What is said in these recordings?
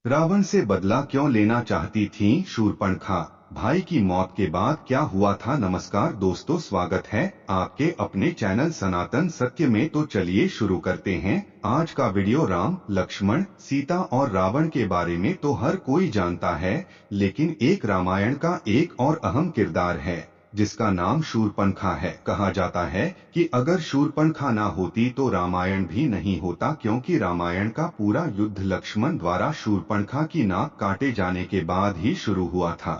रावण से बदला क्यों लेना चाहती थीं शूर्पणखा? भाई की मौत के बाद क्या हुआ था? नमस्कार दोस्तों, स्वागत है आपके अपने चैनल सनातन सत्य में। तो चलिए शुरू करते हैं आज का वीडियो। राम, लक्ष्मण, सीता और रावण के बारे में तो हर कोई जानता है, लेकिन एक रामायण का एक और अहम किरदार है जिसका नाम शूर्पणखा है। कहा जाता है कि अगर शूर्पणखा ना होती तो रामायण भी नहीं होता, क्योंकि रामायण का पूरा युद्ध लक्ष्मण द्वारा शूर्पणखा की नाक काटे जाने के बाद ही शुरू हुआ था।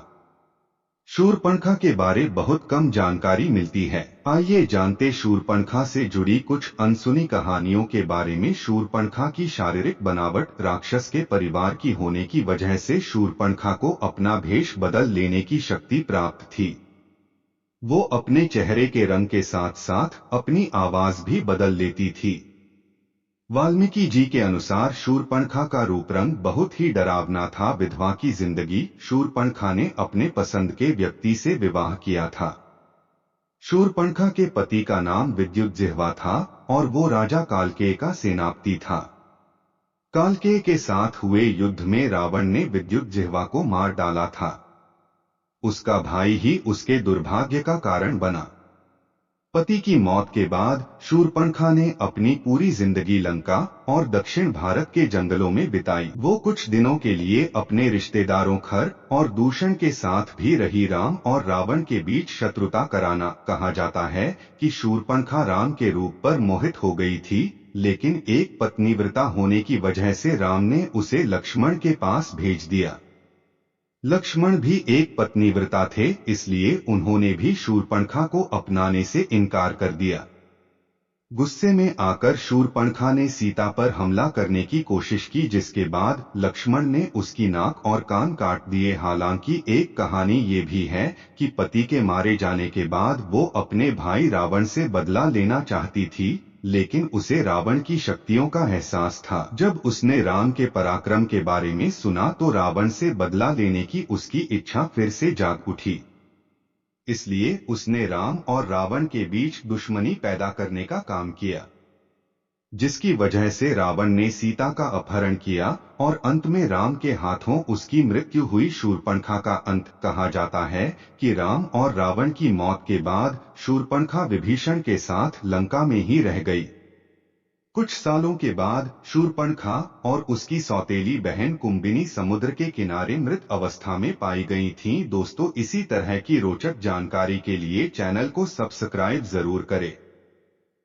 शूर्पणखा के बारे बहुत कम जानकारी मिलती है। आइए जानते शूर्पणखा से जुड़ी कुछ अनसुनी कहानियों के बारे में। शूर्पणखा की शारीरिक बनावट राक्षस के परिवार की होने की वजह से शूर्पणखा को अपना भेष बदल लेने की शक्ति प्राप्त थी। वो अपने चेहरे के रंग के साथ साथ अपनी आवाज भी बदल लेती थी। वाल्मीकि जी के अनुसार शूर्पणखा का रूप रंग बहुत ही डरावना था। विधवा की जिंदगी। शूर्पणखा ने अपने पसंद के व्यक्ति से विवाह किया था। शूर्पणखा के पति का नाम विद्युज्जिह्वा था और वो राजा कालकेय का सेनापति था। कालकेय के साथ हुए युद्ध में रावण ने विद्युज्जिह्वा को मार डाला था। उसका भाई ही उसके दुर्भाग्य का कारण बना। पति की मौत के बाद शूर्पणखा ने अपनी पूरी जिंदगी लंका और दक्षिण भारत के जंगलों में बिताई। वो कुछ दिनों के लिए अपने रिश्तेदारों खर और दूषण के साथ भी रही। राम और रावण के बीच शत्रुता कराना। कहा जाता है कि शूर्पणखा राम के रूप पर मोहित हो गई थी, लेकिन एक पत्नीव्रता होने की वजह से राम ने उसे लक्ष्मण के पास भेज दिया। लक्ष्मण भी एक पत्नीव्रता थे, इसलिए उन्होंने भी शूर्पणखा को अपनाने से इनकार कर दिया। गुस्से में आकर शूर्पणखा ने सीता पर हमला करने की कोशिश की, जिसके बाद लक्ष्मण ने उसकी नाक और कान काट दिए। हालांकि एक कहानी ये भी है कि पति के मारे जाने के बाद वो अपने भाई रावण से बदला लेना चाहती थी, लेकिन उसे रावण की शक्तियों का एहसास था। जब उसने राम के पराक्रम के बारे में सुना तो रावण से बदला लेने की उसकी इच्छा फिर से जाग उठी। इसलिए उसने राम और रावण के बीच दुश्मनी पैदा करने का काम किया, जिसकी वजह से रावण ने सीता का अपहरण किया और अंत में राम के हाथों उसकी मृत्यु हुई। शूर्पणखा का अंत। कहा जाता है कि राम और रावण की मौत के बाद शूर्पणखा विभीषण के साथ लंका में ही रह गई। कुछ सालों के बाद शूर्पणखा और उसकी सौतेली बहन कुंभिनी समुद्र के किनारे मृत अवस्था में पाई गई थीं। दोस्तों, इसी तरह की रोचक जानकारी के लिए चैनल को सब्सक्राइब जरूर करें।